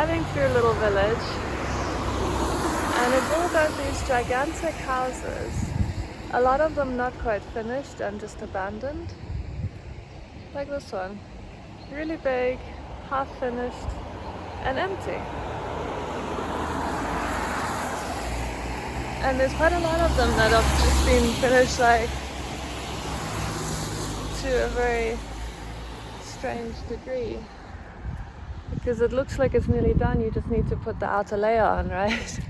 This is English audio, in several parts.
driving through a little village, and it's all got these gigantic houses. A lot of them not quite finished and just abandoned. Like this one. Really big, half finished, and empty. And there's quite a lot of them that have just been finished like to a very strange degree. Because it looks like it's nearly done, you just need to put the outer layer on, right?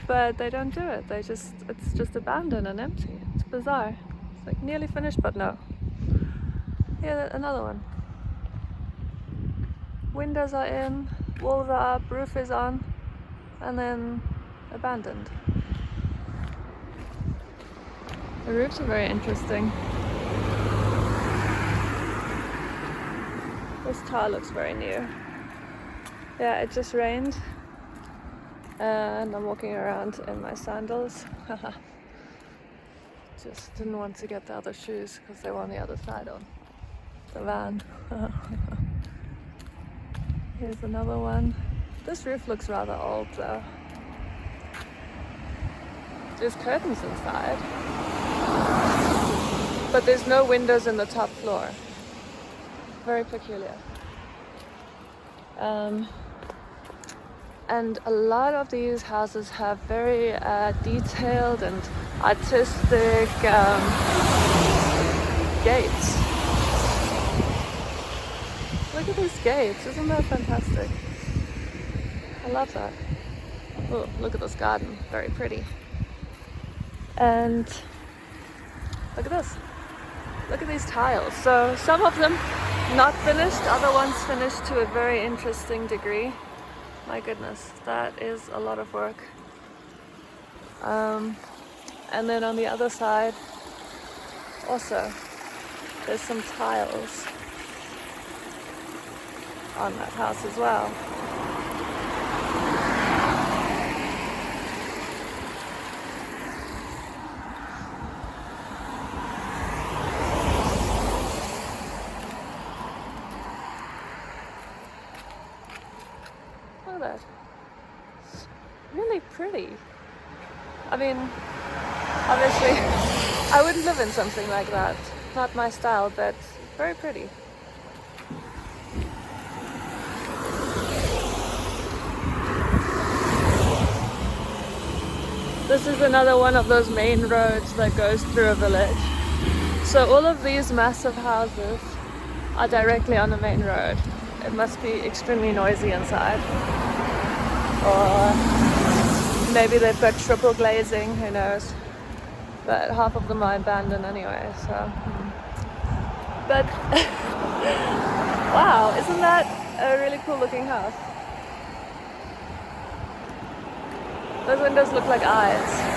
But they don't do it, it's just abandoned and empty. It's bizarre. It's like nearly finished, but no. Here, another one. Windows are in, walls are up, roof is on, and then abandoned. The roofs are very interesting. This tile looks very new. Yeah, it just rained and I'm walking around in my sandals. Just didn't want to get the other shoes because they were on the other side of the van. Here's another one. This roof looks rather old though. There's curtains inside, but there's no windows in the top floor. Very peculiar. And a lot of these houses have very detailed and artistic gates. Look at these gates, isn't that fantastic? I love that. Oh, look at this garden, very pretty. And look at this. Look at these tiles. So some of them not finished, other ones finished to a very interesting degree. My goodness, that is a lot of work. And then on the other side, also, there's some tiles on that house as well. Look at that. Really pretty. I mean, obviously, I wouldn't live in something like that. Not my style, but very pretty. This is another one of those main roads that goes through a village. So all of these massive houses are directly on the main road. It must be extremely noisy inside. Or maybe they've got triple glazing, who knows. But half of them are abandoned anyway, so. But, wow, isn't that a really cool looking house? Those windows look like eyes.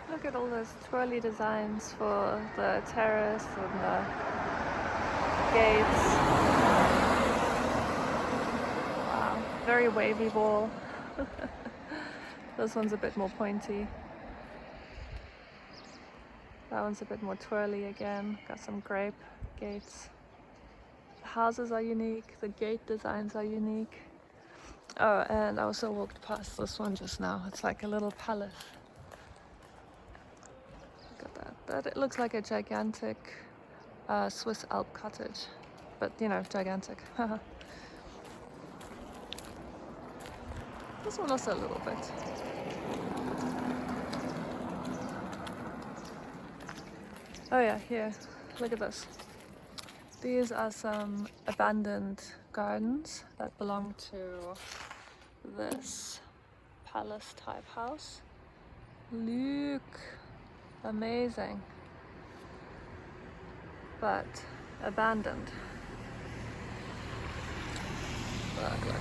Look at all those twirly designs for the terrace and the gates. Wow, very wavy wall. This one's a bit more pointy. That one's a bit more twirly again. Got some grape gates. The houses are unique, the gate designs are unique. Oh, and I also walked past this one just now. It's like a little palace. That it looks like a gigantic Swiss Alp cottage, but you know, gigantic. This one also a little bit. Oh yeah, here, look at this. These are some abandoned gardens that belong to this palace type house. Look. Amazing, but abandoned. Look.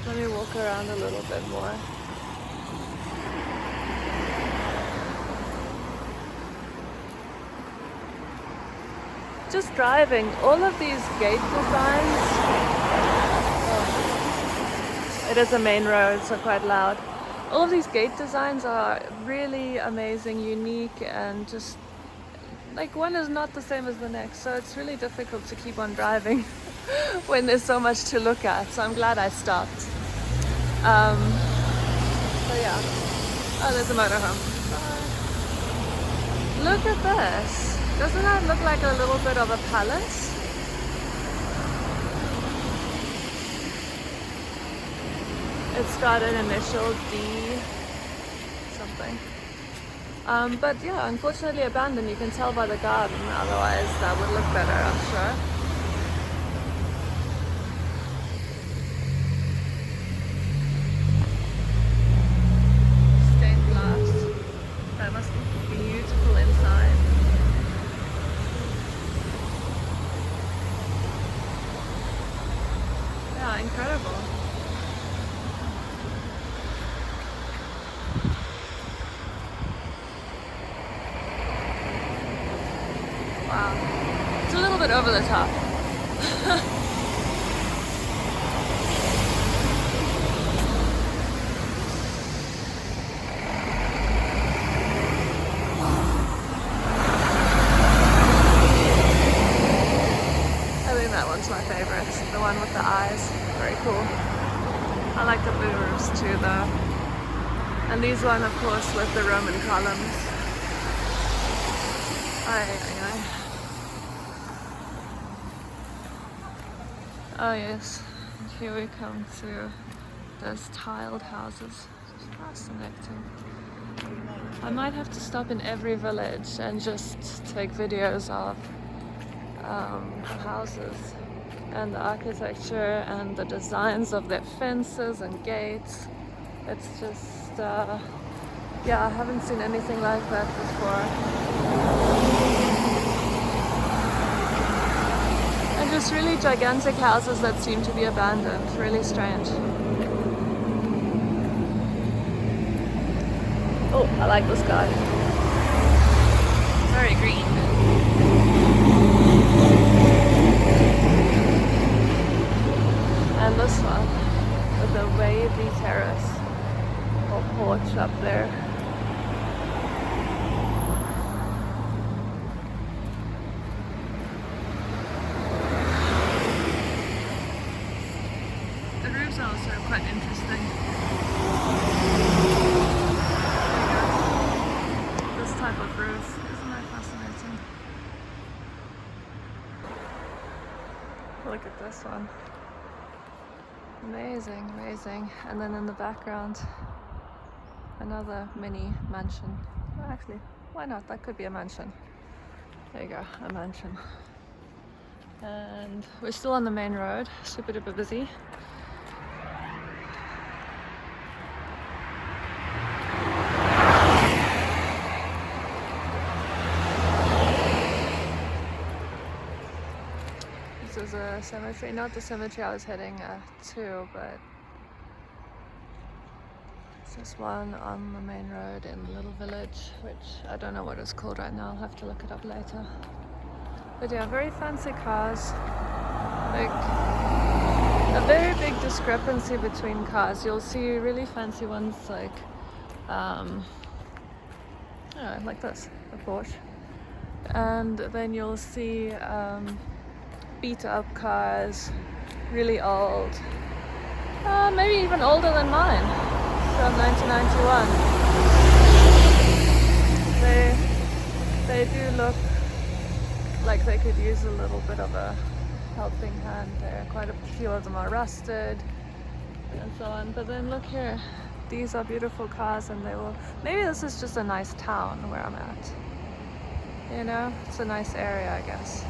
Let me walk around a little bit more. just driving, all of these gate designs, it is a main road, so quite loud. All of these gate designs are really amazing, unique, and just like one is not the same as the next, so it's really difficult to keep on driving when there's so much to look at. So I'm glad I stopped. So yeah. Oh, there's a motorhome. Look at this. Doesn't that look like a little bit of a palace? It's got an initial D something. But yeah, unfortunately abandoned. You can tell by the garden, otherwise that would look better, I'm sure. Stained glass. That must be beautiful inside. Yeah, incredible. Wow. It's a little bit over the top. I think that one's my favorite. The one with the eyes. Very cool. I like the blue roofs too though. And these one of course with the Roman columns. Aye. Oh yes, and here we come to those tiled houses. It's fascinating. I might have to stop in every village and just take videos of the houses and the architecture and the designs of their fences and gates. It's just, yeah, I haven't seen anything like that before. And just really gigantic houses that seem to be abandoned. Really strange. Oh, I like this guy. Very green. And this one with the wavy terrace or porch up there. The roofs are also quite interesting. This type of roof, isn't that fascinating? Look at this one. Amazing, amazing. And then in the background, another mini mansion. Well, actually, why not? That could be a mansion. There you go, a mansion. And we're still on the main road, super duper busy. This is a cemetery, not the cemetery I was heading to, but it's this one on the main road in the little village, which I don't know what it's called right now. I'll have to look it up later. But yeah, very fancy cars. Like a very big discrepancy between cars. You'll see really fancy ones like, like this, a Porsche, and then you'll see beat up cars, really old, maybe even older than mine, from 1991. They do look like they could use a little bit of a helping hand there. Quite a few of them are rusted and so on, but then look here, these are beautiful cars, and they will, maybe this is just a nice town where I'm at, you know, it's a nice area, I guess.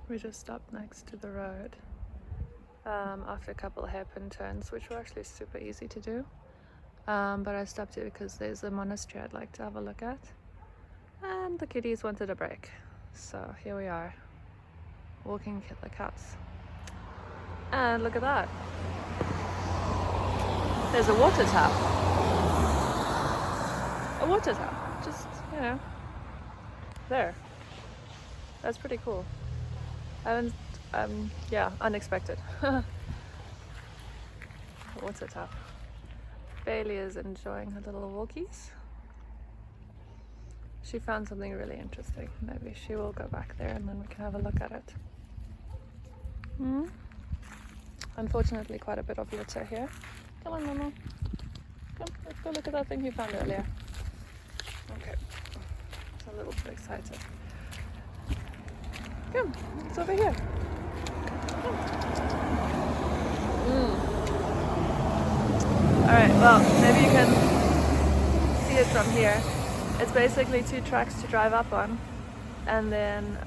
We just stopped next to the road after a couple of hairpin turns, which were actually super easy to do. But I stopped here because there's a monastery I'd like to have a look at. And the kitties wanted a break. So here we are, walking the cats. And look at that. There's a water water tap, just, you know, there. That's pretty cool. I haven't, yeah, unexpected. Water tap. Bailey is enjoying her little walkies. She found something really interesting. Maybe she will go back there and then we can have a look at it. Unfortunately, quite a bit of litter here. Come on, Mama. Come, let's go look at that thing you found earlier. Okay. It's a little too excited. Come, it's over here. Come. Alright, well, maybe you can see it from here. It's basically 2 tracks to drive up on, and then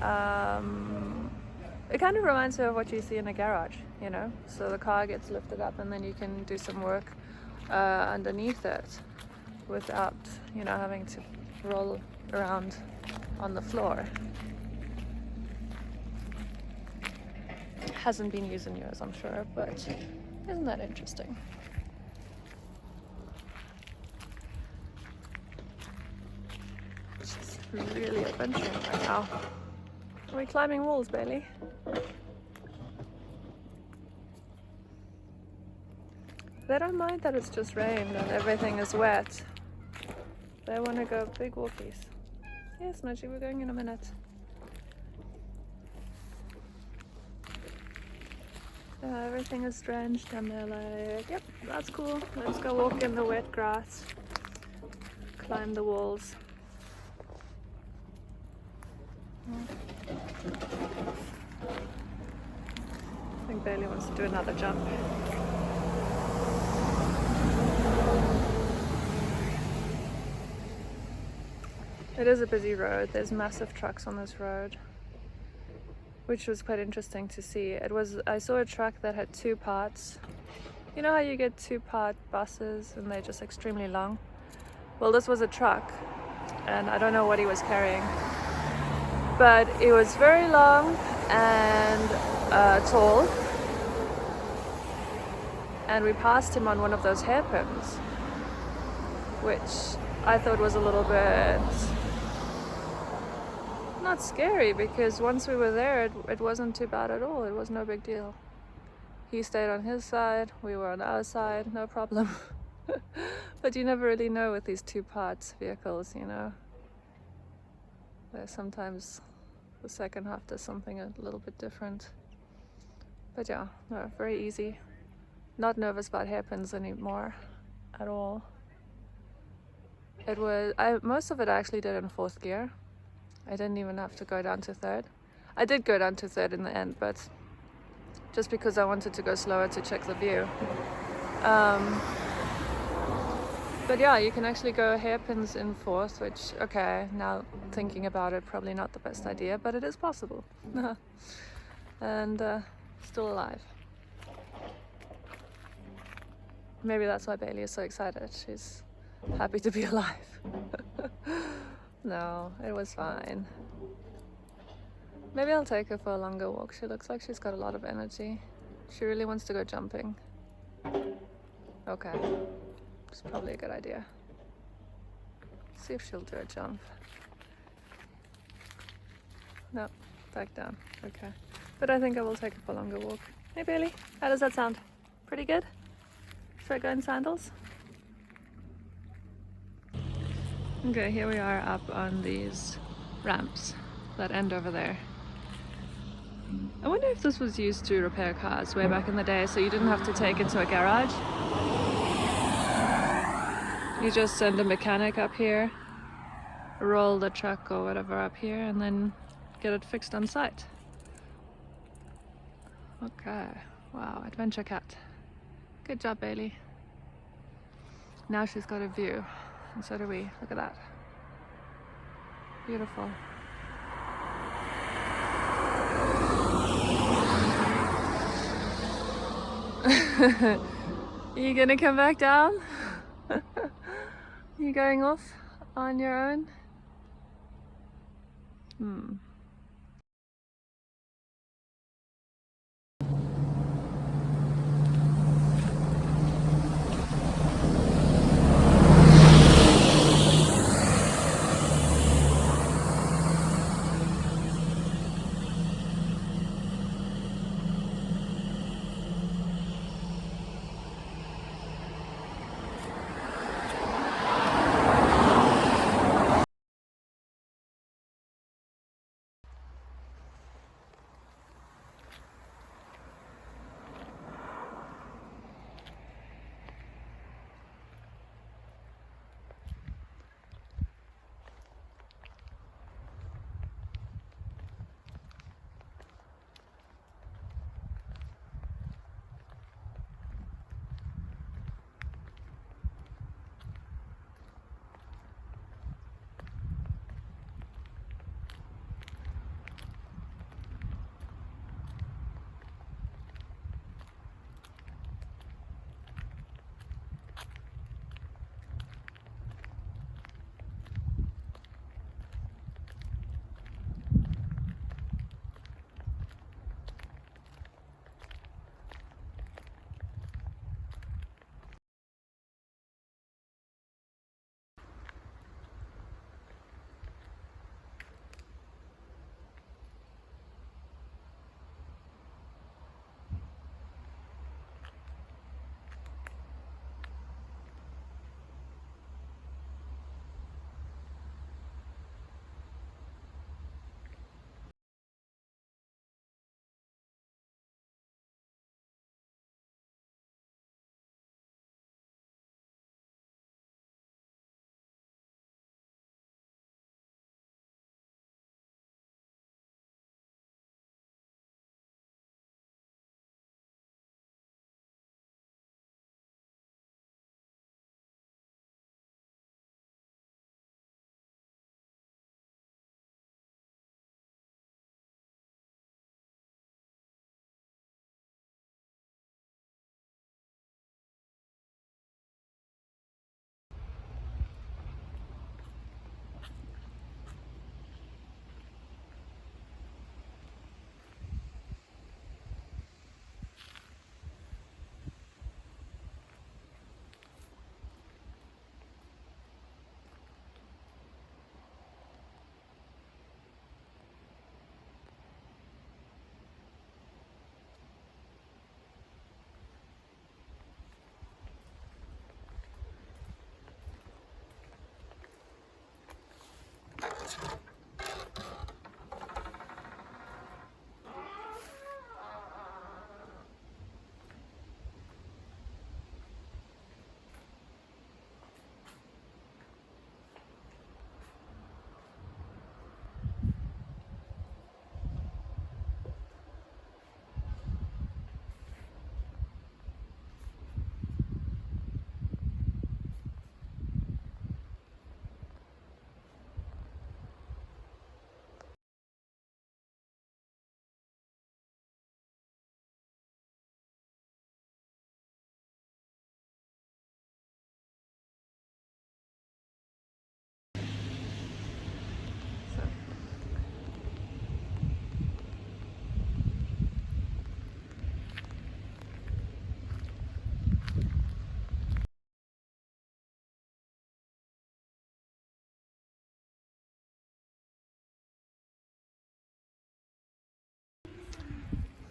it kind of reminds me of what you see in a garage, you know? So the car gets lifted up and then you can do some work underneath it without, you know, having to roll around on the floor. Hasn't been used in years, I'm sure, but isn't that interesting? She's really adventuring right now. Are we climbing walls, Bailey? They don't mind that it's just rained and everything is wet. They want to go big walkies. Yes, Nudgy, we're going in a minute. Everything is drenched and they're like, yep, that's cool. Let's go walk in the wet grass. Climb the walls. I think Bailey wants to do another jump. It is a busy road. There's massive trucks on this road, which was quite interesting to see. I saw a truck that had 2 parts. You know how you get 2-part buses and they're just extremely long? Well, this was a truck and I don't know what he was carrying, but it was very long and tall, and we passed him on one of those hairpins, which I thought was a little bit not scary, because once we were there it wasn't too bad at all. It was no big deal. He stayed on his side, we were on our side, no problem. But you never really know with these 2-part vehicles, you know. There's sometimes the second half does something a little bit different. But yeah, no, very easy. Not nervous about hairpins anymore at all. Most of it I actually did in 4th gear. I didn't even have to go down to 3rd. I did go down to 3rd in the end, but just because I wanted to go slower to check the view. But yeah, you can actually go hairpins in 4th, which, okay, now thinking about it, probably not the best idea, but it is possible. And still alive. Maybe that's why Bailey is so excited. She's happy to be alive. No, it was fine. Maybe I'll take her for a longer walk. She looks like she's got a lot of energy. She really wants to go jumping. Okay, it's probably a good idea. See if she'll do a jump. No, back down. Okay, but I think I will take her for a longer walk. Hey Bailey, how does that sound? Pretty good? Should I go in sandals? Okay, here we are up on these ramps that end over there. I wonder if this was used to repair cars way back in the day, so you didn't have to take it to a garage. You just send a mechanic up here, roll the truck or whatever up here, and then get it fixed on site. Okay, wow, adventure cat. Good job, Bailey. Now she's got a view, and so do we. Look at that. Beautiful. You gonna come back down? You going off on your own?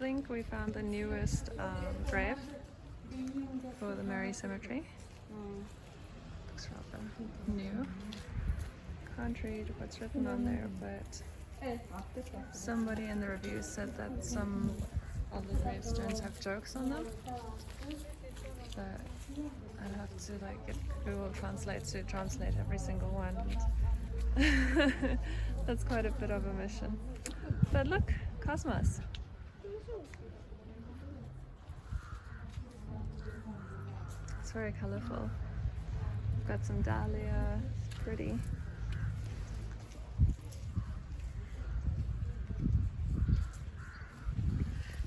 think we found the newest grave for the Mary Cemetery. Looks rather new. Can't read what's written on there, but somebody in the reviews said that some of the gravestones have jokes on them. But I'd have to like get Google Translate to translate every single one. That's quite a bit of a mission. But look, cosmos. It's very colourful. Got some dahlia, it's pretty.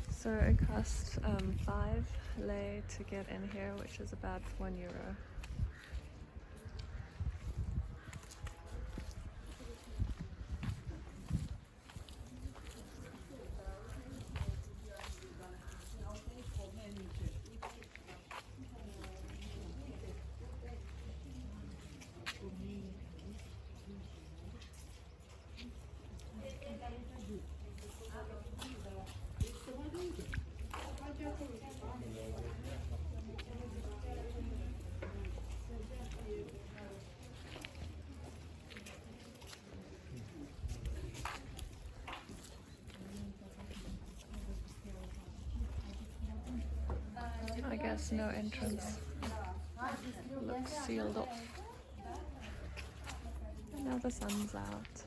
So it cost 5 lei to get in here, which is about €1. I guess no entrance. Looks sealed off. Now the sun's out.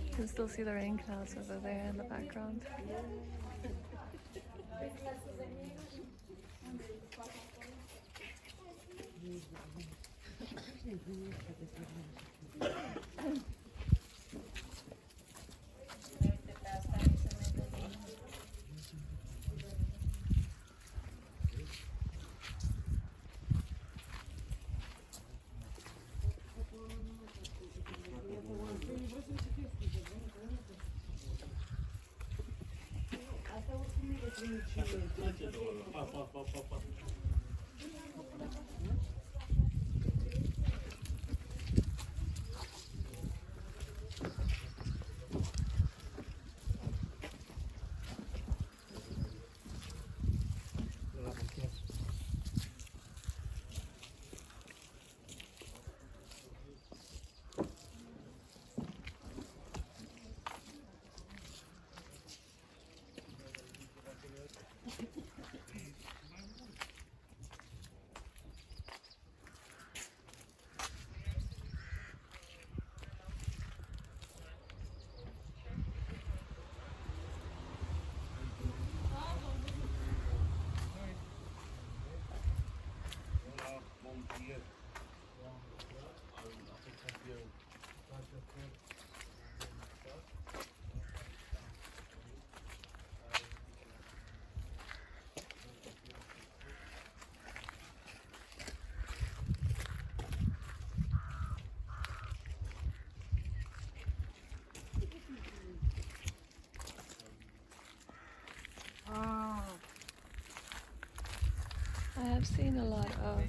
You can still see the rain clouds over there in the background. I have seen a lot of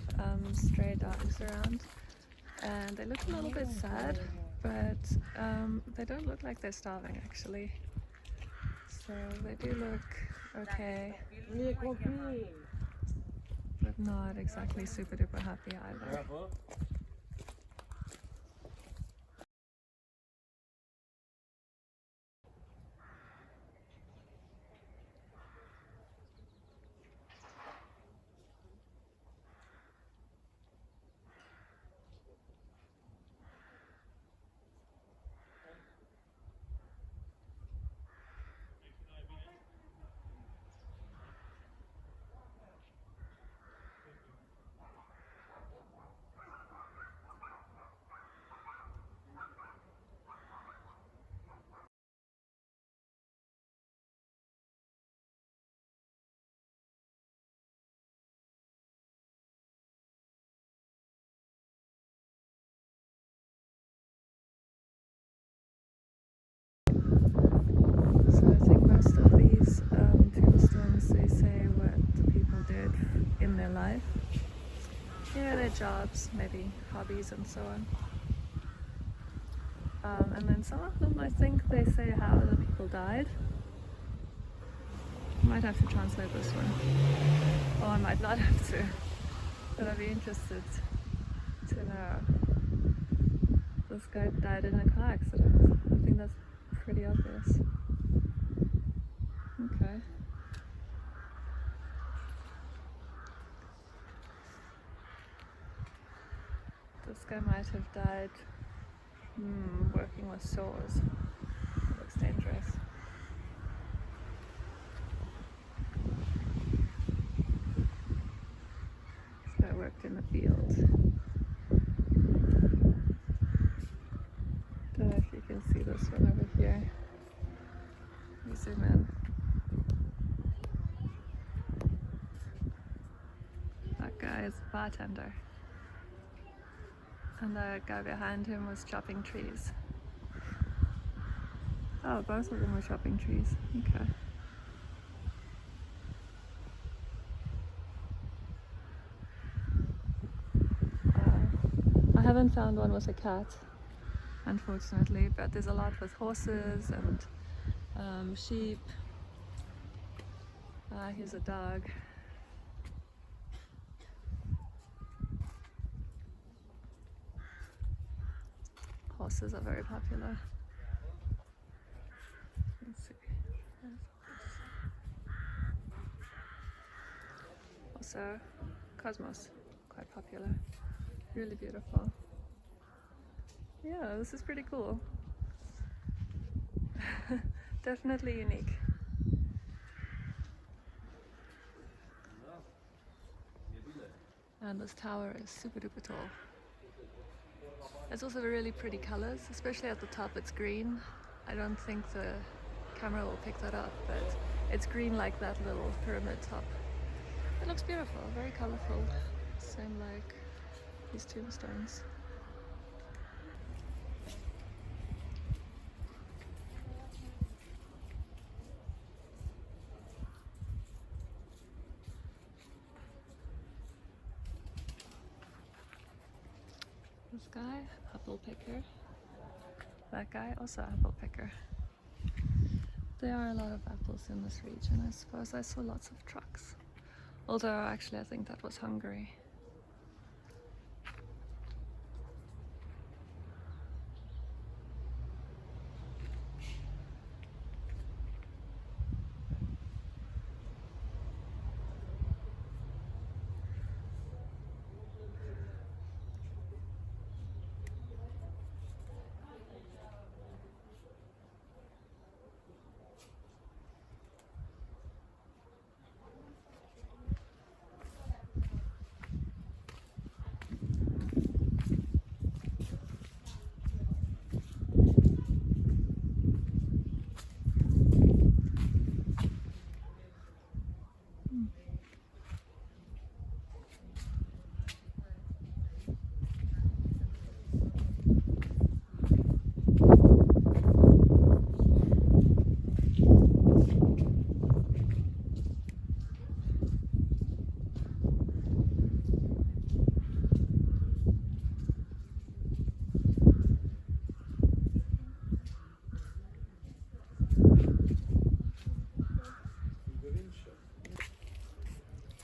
stray dogs around, and they look a little bit sad, but they don't look like they're starving actually. So they do look okay, but not exactly super duper happy either. jobs, maybe hobbies and so on. And then some of them, I think they say how the people died. I might have to translate this one. Or I might not have to. But I'd be interested to know. This guy died in a car accident. I think that's pretty obvious. Okay. This guy might have died working with saws. It looks dangerous. This guy worked in the field. Don't know if you can see this one over here. Let me zoom in. That guy is a bartender. And the guy behind him was chopping trees. Oh, both of them were chopping trees. Okay. I haven't found one with a cat, unfortunately, but there's a lot with horses and sheep. Here's a dog. Horses are very popular. Let's see. Also, cosmos, quite popular. Really beautiful. Yeah, this is pretty cool. Definitely unique. And this tower is super duper tall. It's also really pretty colors, especially at the top it's green. I don't think the camera will pick that up, but it's green like that little pyramid top. It looks beautiful, very colorful. Same like these tombstones. This guy, apple picker. That guy, also apple picker. There are a lot of apples in this region, I suppose. I saw lots of trucks. Although actually I think that was Hungary.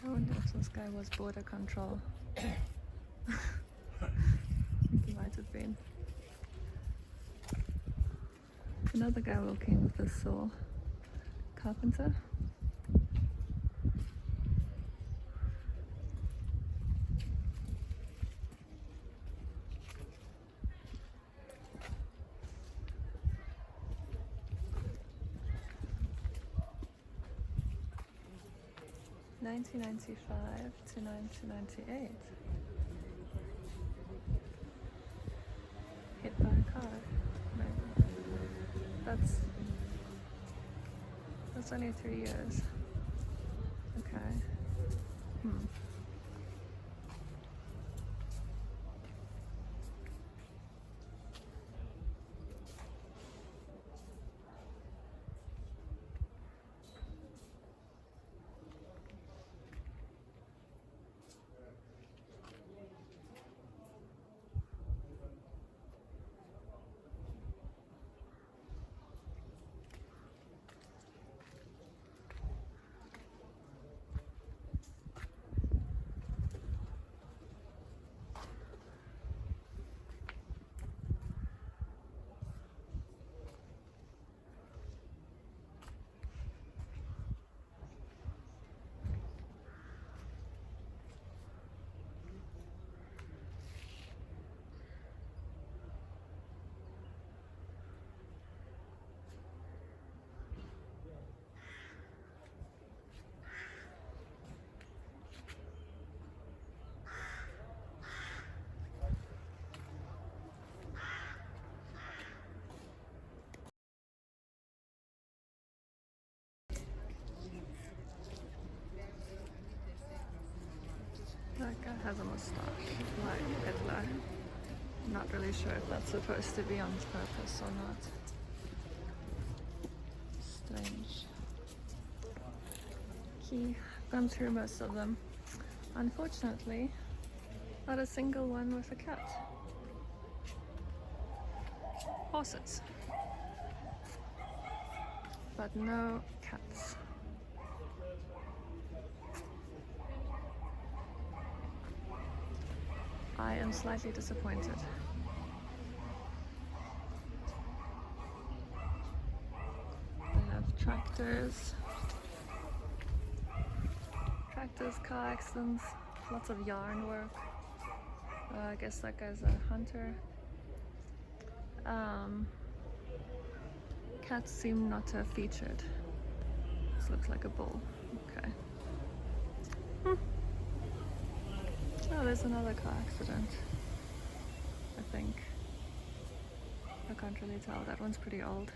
I wonder if this guy was border control. I think he might have been. Another guy walking with a saw. Carpenter. (1995 to 1998). Hit by a car. Maybe. That's only 3 years. Okay. has a mustache, like Hitler. Not really sure if that's supposed to be on purpose or not. Strange. Okay, gone through most of them. Unfortunately, not a single one with a cat. Horses. But no cats. I am slightly disappointed. They have tractors. Tractors, car accidents, lots of yarn work. I guess that guy's a hunter. Cats seem not to have featured. This looks like a bull. Okay. Oh, there's another car accident. I think. I can't really tell. That one's pretty old.